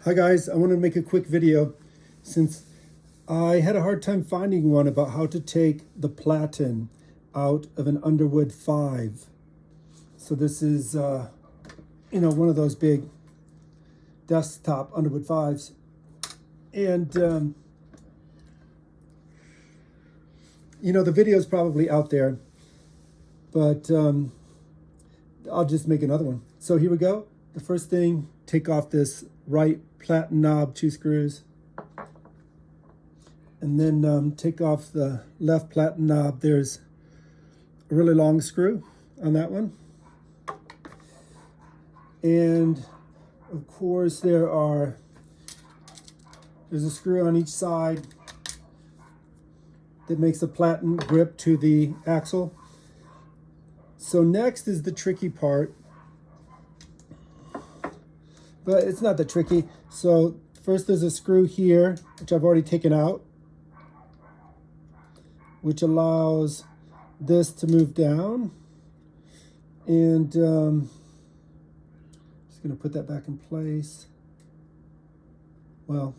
Hi guys, I want to make a quick video since I had a hard time finding one about how to take the platen out of an Underwood 5. So this is, one of those big desktop Underwood 5s. And, the video is probably out there, but I'll just make another one. So here we go. The first thing, take off this right platen knob, 2 screws, and then take off the left platen knob. There's a really long screw on that one, and of course there's a screw on each side that makes the platen grip to the axle. So next is the tricky part, but it's not that tricky. So first there's a screw here, which I've already taken out, which allows this to move down. And just gonna put that back in place. Well,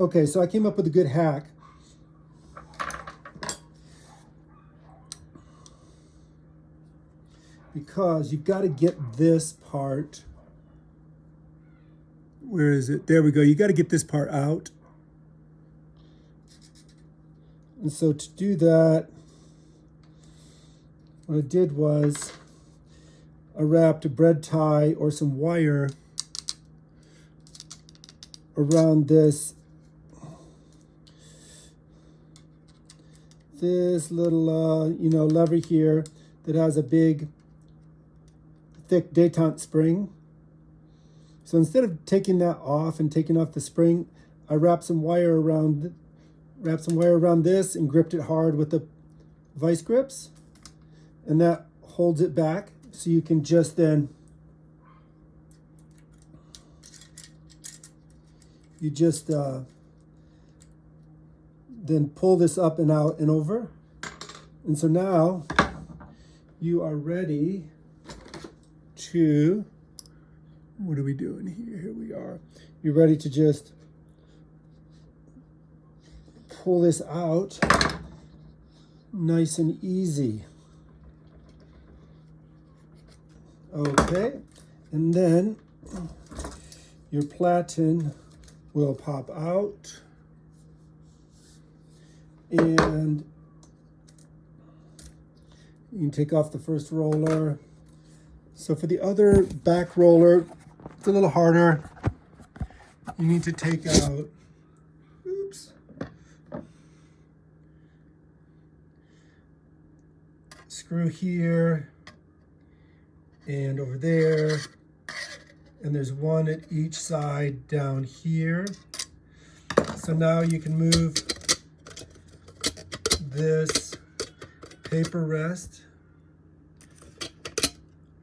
okay, so I came up with a good hack. Because you've got to get this part, where is it? There we go. You got to get this part out. And so to do that, what I did was I wrapped a bread tie or some wire around this little lever here that has a big thick detente spring. So instead of taking that off and taking off the spring, I wrapped some wire around this and gripped it hard with the vice grips, and that holds it back. So you can just then then pull this up and out and over. And so now you are ready to, what are we doing here? Here we are. You're ready to just pull this out nice and easy. Okay, and then your platen will pop out, and you can take off the first roller. So for the other back roller, it's a little harder. You need to take out, screw here and over there, and there's one at each side down here. So now you can move this paper rest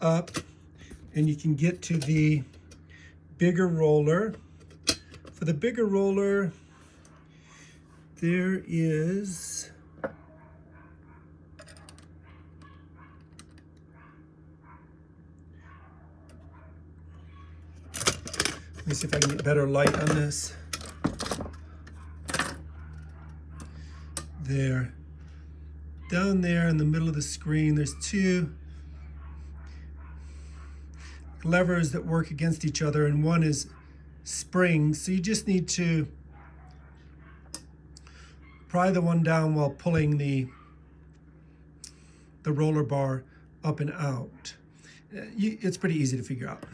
up, and you can get to the bigger roller. For the bigger roller, there is let me see if I can get better light on this. There. Down there in the middle of the screen, there's 2 levers that work against each other, and one is springs. So you just need to pry the one down while pulling the roller bar up and out. It's pretty easy to figure out.